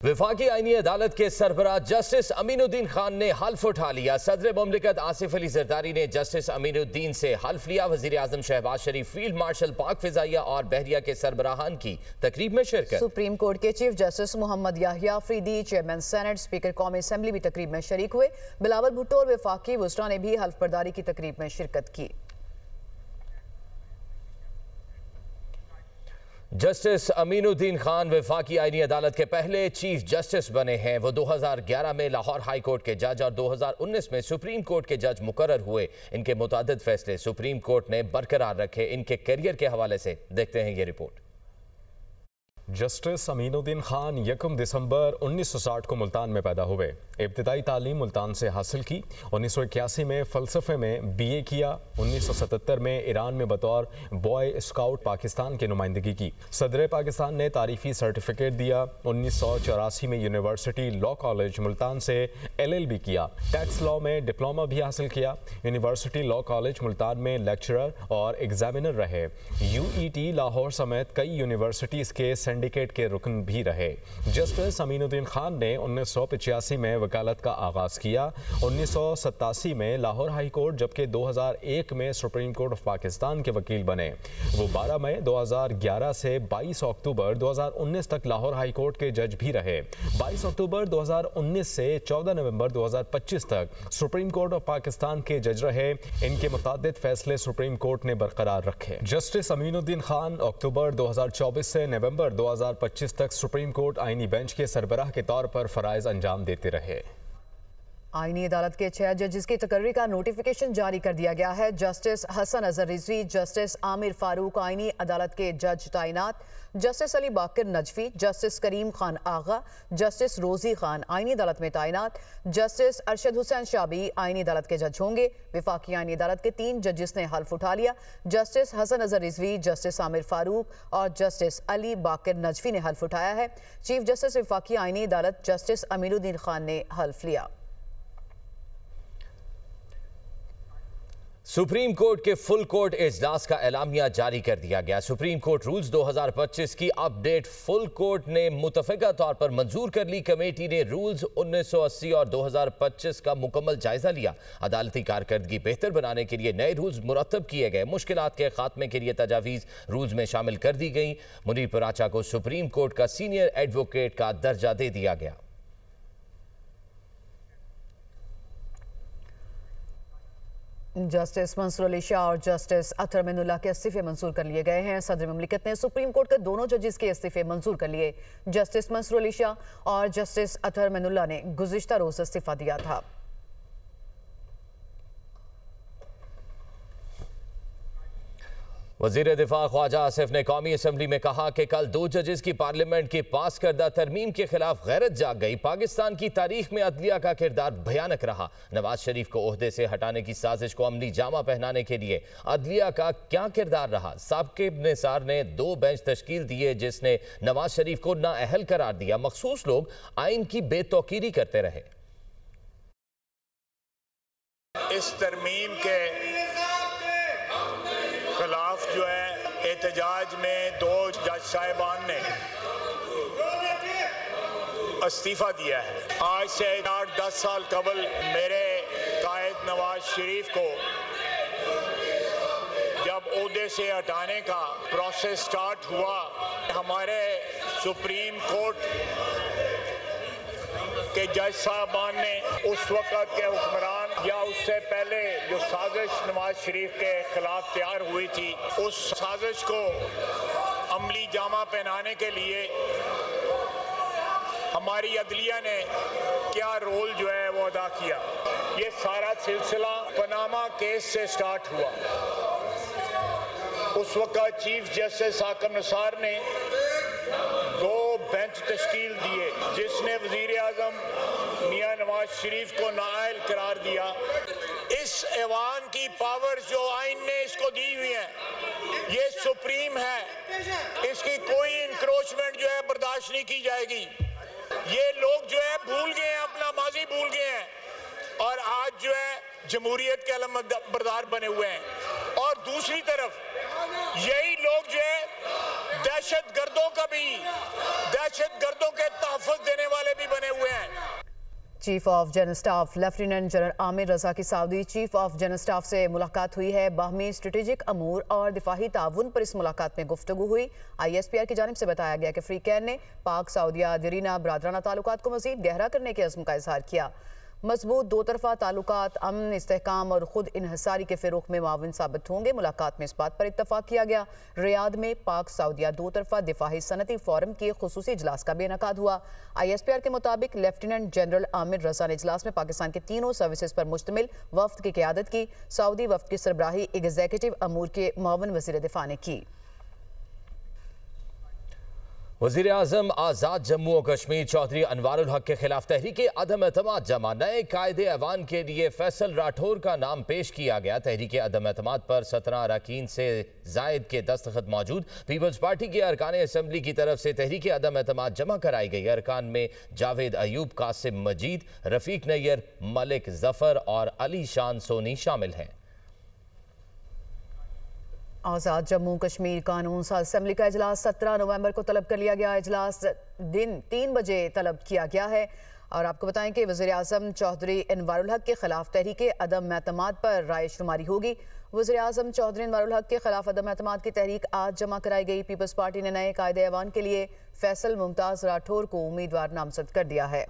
वफाकी आईनी अदालत के सरबराह जस्टिस अमीनुद्दीन खान ने हल्फ उठा लिया। सदर मुमलिकत आसिफ अली जरदारी ने जस्टिस अमीनुद्दीन से हल्फ लिया। वजीर आजम शहबाज शरीफ, फील्ड मार्शल पाक फिजाइया और बहरिया के सरबराहान की तकरीब में शिरकत। सुप्रीम कोर्ट के chief justice Muhammad Yahya Afridi, chairman senate, speaker कौमी असम्बली भी तकरीब में शरीक हुए। बिलावल भुट्टो और वफाकी वुज़रा ने भी हल्फ बर्दारी की तकरीब में शिरकत की। जस्टिस अमीनुद्दीन खान वफाकी आईनी अदालत के पहले चीफ जस्टिस बने हैं। वो 2011 में लाहौर हाई कोर्ट के जज और 2019 में सुप्रीम कोर्ट के जज मुकर्रर हुए। इनके मुतादिद फैसले सुप्रीम कोर्ट ने बरकरार रखे। इनके करियर के हवाले से देखते हैं ये रिपोर्ट। जस्टिस अमीनुद्दीन खान 1 दिसंबर 1960 को मुल्तान में पैदा हुए। इब्तिदाई तालीम मुल्तान से हासिल की। 1981 में फ़लसफ़े में BA किया। 1977 में ईरान में बतौर बॉय स्काउट पाकिस्तान की नुमाइंदगी की। सदर पाकिस्तान ने तारीफ़ी सर्टिफिकेट दिया। 1984 में यूनिवर्सिटी लॉ कॉलेज मुल्तान से LLB किया। टैक्स लॉ में डिप्लोमा भी हासिल किया। यूनिवर्सिटी लॉ कॉलेज मुल्तान में लेक्चरर और एग्जामिनर रहे। UET लाहौर समेत कई यूनिवर्सिटीज़ के सिंडिकेट के रुकन भी रहे। जस्टिस अमीनुद्दीन खान ने 1985 में वकालत का आगाज़ किया। 1987 में लाहौर हाई कोर्ट जबकि 2001 में सुप्रीम कोर्ट ऑफ पाकिस्तान के वकील बने। वो 12 मई 2011 से 22 अक्टूबर 2019 तक लाहौर हाई कोर्ट के जज भी रहे। 22 अक्टूबर 2019 से 14 नवंबर 2025 तक सुप्रीम कोर्ट ऑफ पाकिस्तान के जज रहे। इनके मुतादिद फैसले सुप्रीम कोर्ट ने बरकरार रखे। जस्टिस अमीनुद्दीन खान अक्टूबर 2024 से नवंबर 2025 तक सुप्रीम कोर्ट आईनी बेंच के सरबराह के तौर पर फराइज अंजाम देते रहे। आईनी अदालत के 6 जजेस की तकर्री का नोटिफिकेशन जारी कर दिया गया है। जस्टिस हसन अजहर रिजवी, जस्टिस आमिर फारूक आईनी अदालत के जज तैनात, जस्टिस अली बाकर नजफी, जस्टिस करीम खान आगा, जस्टिस रोजी खान आईनी अदालत में तैनात, जस्टिस अरशद हुसैन शाबी आईनी अदालत के जज होंगे। वफाकी आईनी अदालत के 3 जजेस ने हल्फ उठा लिया। जस्टिस हसन अजहर रिजवी, जस्टिस आमिर फारूक और जस्टिस अली बाकर नजफी ने हल्फ उठाया है। चीफ जस्टिस वफाकी आईनी अदालत जस्टिस अमीनुद्दीन खान ने हल्फ लिया। सुप्रीम कोर्ट के फुल कोर्ट इजलास का एलामिया जारी कर दिया गया। सुप्रीम कोर्ट रूल्स 2025 की अपडेट फुल कोर्ट ने मुतफ़िका तौर पर मंजूर कर ली। कमेटी ने रूल्स 1980 और 2025 का मुकम्मल जायजा लिया। अदालती कारकर्दगी बेहतर बनाने के लिए नए रूल्स मुरतब किए गए। मुश्किलात के खात्मे के लिए तजावीज़ रूल्स में शामिल कर दी गई। मुनीर पराचा को सुप्रीम कोर्ट का सीनियर एडवोकेट का दर्जा दे दिया गया। जस्टिस मंसूर अली शाह और जस्टिस अतर मैनुल्लाह के इस्तीफे मंजूर कर लिए गए हैं। सदर मुमलिकत ने सुप्रीम कोर्ट के दोनों जजेस के इस्तीफे मंजूर कर लिए। जस्टिस मंसूर अली शाह और जस्टिस अतर मैनुल्लाह ने गुज़िश्ता रोज़ इस्तीफा दिया था। वज़ीर दिफा ख्वाजा आसिफ ने कौमी असम्बली में कहा कि कल 2 जजेस की पार्लियामेंट की पास करदा तरमीम के खिलाफ गैरत जाग गई। पाकिस्तान की तारीख में अदलिया का किरदार भयानक रहा। नवाज शरीफ को ओहदे से हटाने की साजिश को अमली जामा पहनाने के लिए अदलिया का क्या किरदार रहा। साबिक़ निसार ने 2 बेंच तश्कील दिए जिसने नवाज शरीफ को नाअहल करार दिया। मखसूस लोग आइन की बेतौकीरी करते रहे। इस तरमीम के खिलाफ जो है एहतजाज में 2 जज साहिबान ने इस्तीफा दिया है। आज से 8-10 साल कबल मेरे कायद नवाज शरीफ को जब ओहदे से हटाने का प्रोसेस स्टार्ट हुआ, हमारे सुप्रीम कोर्ट के जज साहबान ने उस वक़्त के हुक्मरान या उससे पहले जो साजिश नवाज शरीफ के खिलाफ तैयार हुई थी, उस साजिश को अमली जामा पहनाने के लिए हमारी अदलिया ने क्या रोल जो है वो अदा किया। ये सारा सिलसिला पनामा केस से स्टार्ट हुआ। उस वक़्त चीफ जस्टिस हाकिम निसार ने 2 बेंच तश्कील दिए जिसने वज़ीर आज़म मियां नवाज शरीफ को नाअहल करार दिया। इस ऐवान की पावर जो आइन ने इसको दी हुई है, ये सुप्रीम है। इसकी कोई इंक्रोचमेंट जो है बर्दाश्त नहीं की जाएगी। ये लोग जो है भूल गए हैं, अपना माजी भूल गए हैं और आज जो है जमहूरियत के अलम बरदार बने हुए हैं। और दूसरी तरफ यही लोग जो है दहशतगर्दों के तहफ़्फ़ुज़ देने वाले भी बने हुए हैं। Chief of general staff lieutenant general Amir Raza की Saudi chief of general staff से मुलाकात हुई है। बाहमी स्ट्रेटेजिक अमूर और दिफाही ताउन पर इस मुलाकात में गुफ्तगू हुई। ISPR की जानिब से बताया गया कि फ्रीकैन ने पाक सऊदिया दरीना बरादराना ताल्लुकात को मजीद गहरा करने के अज़्म का इजहार किया। मजबूत दो तरफा ताल्लुकात अमन, इस्तेहकाम और खुद इन्हसारी के फ़रोग़ में माविन साबित होंगे। मुलाकात में इस बात पर इत्तफाक किया गया। रियाद में पाक सऊदिया दो तरफा दिफाही सनती फोरम के खुसूसी इजलास का भी इनेकाद हुआ। ISPR के मुताबिक लेफ्टिनेंट जनरल आमिर रजा ने इजलास में पाकिस्तान के तीनों सर्विसेज पर मुश्तमिल वफ्द की क़यादत की। सऊदी वफ्द की सरबराही एग्जीक्यूटिव अमूर के मुआविन वज़ीर दिफा ने की। वज़ीर आज़म आज़ाद जम्मू और कश्मीर चौधरी अनवारुल हक के खिलाफ तहरीक अदम एतमाद जमा। नए कायदे ऐवान के लिए फैसल राठौर का नाम पेश किया गया। तहरीक अदम एतमाद पर 17 अरकान से जायद के दस्तखत मौजूद। पीपल्स पार्टी के अरकान असम्बली की तरफ से तहरीक अदम एतमाद जमा कराई गई। अरकान में जावेद अयूब, कासिम मजीद, रफीक नैयर, मलिक जफर और अली शान सोनी शामिल हैं। आज़ाद जम्मू कश्मीर कानून साज असम्बली का इजलास 17 नवंबर को तलब कर लिया गया। इजलास दिन 3 बजे तलब किया गया है। और आपको बताएं कि वज़ीर आज़म चौधरी अनवारुल हक के खिलाफ तहरीक अदम एतमाद पर राय शुमारी होगी। वज़ीर आज़म चौधरी अनवारुल हक के खिलाफ अदम एतमाद की तहरीक आज जमा कराई गई। पीपल्स पार्टी ने नए कायदे ऐवान के लिए फैसल मुमताज़ राठौर को उम्मीदवार नामजद कर दिया है।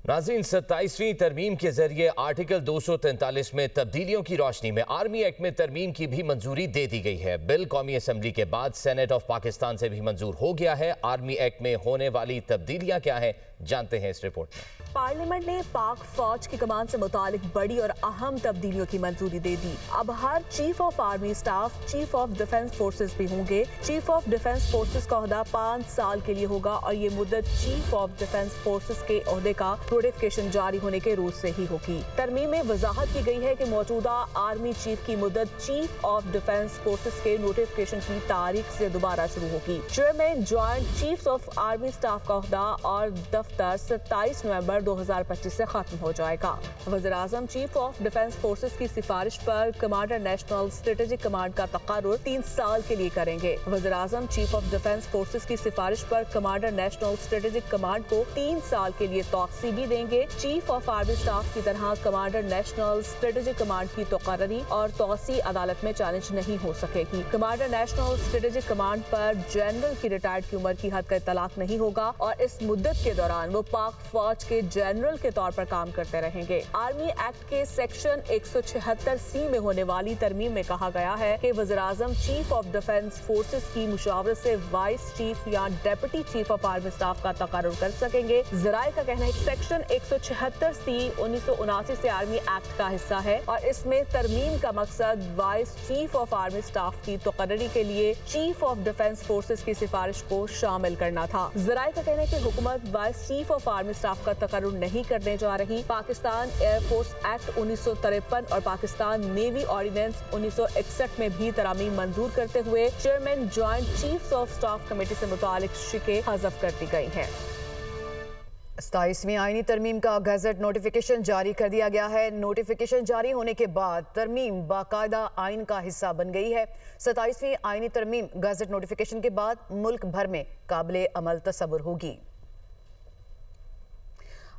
नाज़रीन, 27वीं तरमीम के जरिए आर्टिकल 243 में तब्दीलियों की रोशनी में आर्मी एक्ट में तरमीम की भी मंजूरी दे दी गई है। बिल कौमी असम्बली के बाद सेनेट ऑफ पाकिस्तान से भी मंजूर हो गया है। आर्मी एक्ट में होने वाली तब्दीलियां क्या हैं, जानते हैं इस रिपोर्ट में। पार्लियामेंट ने पाक फौज की कमान से मुतालिक बड़ी और अहम तब्दीलियों की मंजूरी दे दी। अब हर chief of army staff chief of defence forces भी होंगे। चीफ ऑफ डिफेंस फोर्सेस का ओहदा 5 साल के लिए होगा और ये मुद्दत चीफ ऑफ डिफेंस फोर्सेस के ओहदे का नोटिफिकेशन जारी होने के रोज से ही होगी। तरमीम में वजाहत की गई है कि मौजूदा आर्मी चीफ की मुद्दत चीफ ऑफ डिफेंस फोर्सेस के नोटिफिकेशन की तारीख से दोबारा शुरू होगी। Chairman joint chiefs of army staff का ओहदा और दफ्तर 27 नवंबर 2025 से खत्म हो जाएगा। वज़ीर आज़म चीफ ऑफ डिफेंस फोर्सेस की सिफारिश पर कमांडर नेशनल स्ट्रेटेजिक कमांड का तकर्रुर 3 साल के लिए करेंगे। वज़ीर आज़म चीफ ऑफ डिफेंस फोर्सेस की सिफारिश पर कमांडर नेशनल स्ट्रेटेजिक कमांड को 3 साल के लिए तौसी भी देंगे। चीफ ऑफ आर्मी स्टाफ की तरह कमांडर नेशनल स्ट्रेटेजिक कमांड की तकर्री और तौसी अदालत में चैलेंज नहीं हो सकेगी। कमांडर नेशनल स्ट्रेटेजिक कमांड पर जनरल की रिटायर्ड की उम्र की हद का इतलाक नहीं होगा और इस मुद्दत के दौरान वो पाक फौज के जनरल के तौर पर काम करते रहेंगे। आर्मी एक्ट के सेक्शन 176C में होने वाली तरमीम में कहा गया है कि वज़ीर आज़म चीफ ऑफ डिफेंस फोर्सेस की मुशावरत से वाइस चीफ या deputy chief of army staff का तकर्रुर कर सकेंगे। ज़राए का कहना है कि सेक्शन 176C 1979 से आर्मी एक्ट का हिस्सा है और इसमें तरमीम का मकसद vice chief of army staff की तकर्री के लिए चीफ ऑफ डिफेंस फोर्सेस की सिफारिश को शामिल करना था। ज़राए का कहना है कि हुकूमत vice chief of army staff का तकर्रुर नहीं करने जा रही। पाकिस्तान एयरफोर्स एक्ट 1953 और पाकिस्तान नेवी ऑर्डिनेंस 1961 में भी तरामीम मंजूर करते हुए chairman joint chiefs of staff committee से मुतालिक शिकें हज़फ कर दी गई हैं। 27वीं आईनी तरमीम का गजट नोटिफिकेशन जारी कर दिया गया है। नोटिफिकेशन जारी होने के बाद तरमीम बाकायदा आइन का हिस्सा बन गई है। 27वीं आईनी तरमीम गजट नोटिफिकेशन के बाद मुल्क भर में काबिले अमल तस्वुर होगी।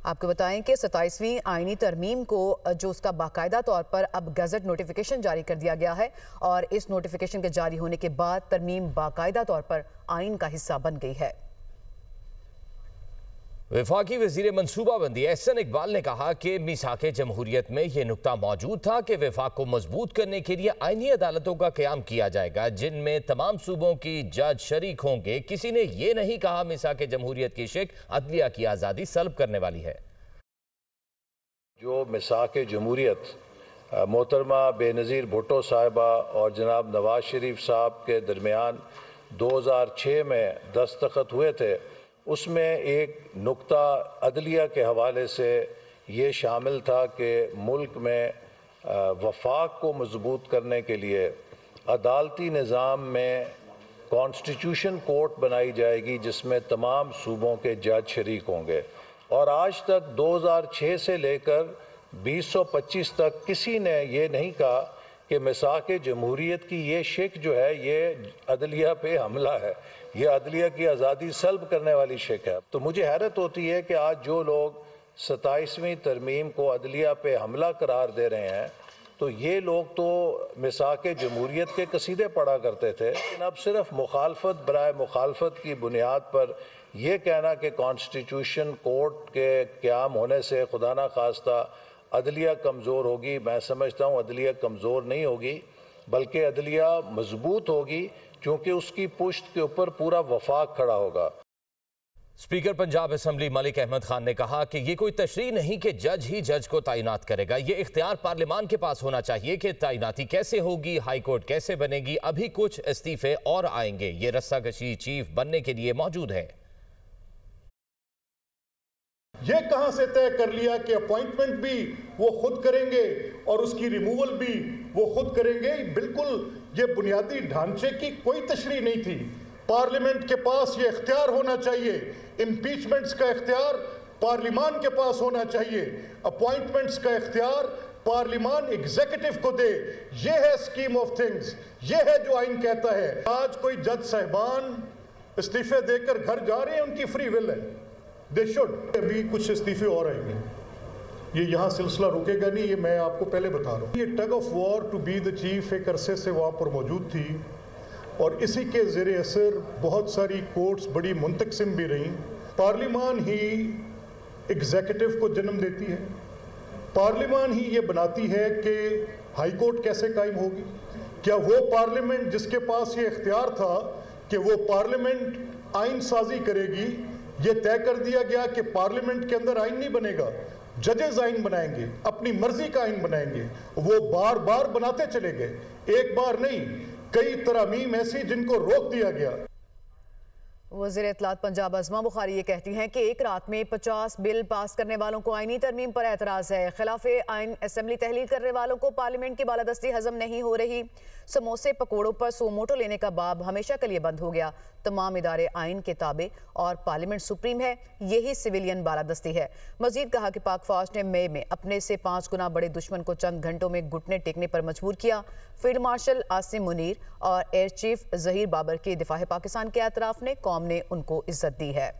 आपको बताएं कि 27वीं आईनी तरमीम को जो उसका बाकायदा तौर पर अब गजट नोटिफिकेशन जारी कर दिया गया है और इस नोटिफिकेशन के जारी होने के बाद तरमीम बाकायदा तौर पर आइन का हिस्सा बन गई है। वफाकी वज़ीर मनसूबाबंदी एहसन इकबाल ने कहा कि मिसाक़े जमहूरियत में यह नुक्ता मौजूद था कि वफाक को मजबूत करने के लिए आईनी अदालतों का क़याम किया जाएगा जिनमें तमाम सूबों की जज शरीक होंगे। किसी ने यह नहीं कहा मिसाक़े जमहूरियत की शिक अदलिया की आज़ादी सल्ब करने वाली है। जो मिसाक़े जमहूरियत मोहतरमा बेनज़ीर भुट्टो साहिबा और जनाब नवाज शरीफ साहब के दरमियान 2006 में दस्तखत हुए थे, उसमें एक नुक्ता अदलिया के हवाले से ये शामिल था कि मुल्क में वफाक को मजबूत करने के लिए अदालती निज़ाम में कॉन्स्टिट्यूशन कोर्ट बनाई जाएगी जिसमें तमाम सूबों के जज शरीक होंगे। और आज तक 2006 से लेकर 2025 तक किसी ने ये नहीं कहा कि मिसाक जमहूरियत की ये शिक जो है ये अदलिया पे हमला है, ये अदलिया की आज़ादी सल्ब करने वाली शिक है। तो मुझे हैरत होती है कि आज जो लोग 27वीं तरमीम को अदलिया पे हमला करार दे रहे हैं, तो ये लोग तो मिसाक जमहूरियत के कसीदे पढ़ा करते थे। लेकिन अब सिर्फ मुखालफत बराए मुखालफत की बुनियाद पर यह कहना कि कॉन्स्टिट्यूशन कोर्ट के क़याम होने से खुदा ना खास्ता अदलिया कमज़ोर होगी, मैं समझता हूँ अदलिया कमज़ोर नहीं होगी, बल्कि अदलिया मजबूत होगी, क्योंकि उसकी पुश्त के ऊपर पूरा वफाक खड़ा होगा। स्पीकर पंजाब असेंबली मलिक अहमद खान ने कहा कि ये कोई तशरीह नहीं कि जज ही जज को तैनात करेगा, ये इख्तियार पार्लियामान के पास होना चाहिए कि तैनाती कैसे होगी, हाई कोर्ट कैसे बनेगी। अभी कुछ इस्तीफे और आएंगे, ये रस्साकशी चीफ बनने के लिए मौजूद है। ये कहां से तय कर लिया कि अपॉइंटमेंट भी वो खुद करेंगे और उसकी रिमूवल भी वो खुद करेंगे। बिल्कुल ये बुनियादी ढांचे की कोई तशरीह नहीं थी। पार्लियामेंट के पास ये इख्तियार होना चाहिए, इम्पीचमेंट्स का इख्तियार पार्लियामान के पास होना चाहिए, अपॉइंटमेंट्स का इख्तियार पार्लियामान एग्जीक्यूटिव को दे। ये है स्कीम ऑफ थिंग्स, ये है जो आइन कहता है। आज कोई जज साहिबान इस्तीफे देकर घर जा रहे हैं, उनकी फ्री विल है, दे शुड। अभी कुछ इस्तीफे और आएंगे, ये यहाँ सिलसिला रुकेगा नहीं, ये मैं आपको पहले बता रहा हूँ। ये tug of war to be the chief एक अरसे से वहाँ पर मौजूद थी और इसी के ज़ेरे असर बहुत सारी कोर्ट्स बड़ी मुंतक़सिम भी रहीं। पार्लियामान ही एग्जीक्यूटिव को जन्म देती है, पार्लियामान ही ये बनाती है कि हाई कोर्ट कैसे कायम होगी। क्या वो पार्लियामेंट जिसके पास ये इख्तियार था कि वो पार्लियामेंट आइन साजी करेगी, ये तय कर दिया गया कि पार्लियामेंट के अंदर आइन नहीं बनेगा, जजेस आइन बनाएंगे, अपनी मर्जी का आइन बनाएंगे। वो बार बार बनाते चले गए, एक बार नहीं, कई तरमीम ऐसी जिनको रोक दिया गया। वज़ीर इत्तलात पंजाब अज़मा बुखारी ये कहती हैं कि एक रात में 50 बिल पास करने वालों को आईनी तरमीम पर एतराज़ है। खिलाफे आइन असेंबली तहलील करने वालों को पार्लियामेंट की बालादस्ती हजम नहीं हो रही। समोसे पकौड़ों पर सोमोटो लेने का बाब हमेशा के लिए बंद हो गया। तमाम इदारे आइन के ताबे और पार्लियामेंट सुप्रीम है, यही सिविलियन बालादस्ती है। मजीद कहा कि पाक फौज ने मई में अपने से 5 गुना बड़े दुश्मन को चंद घंटों में घुटने टेकने पर मजबूर किया। फील्ड मार्शल आसिम मुनीर और एयर चीफ जहीर बाबर के दिफा पाकिस्तान के एतराफ़ ने कौम ने उनको इज्जत दी है।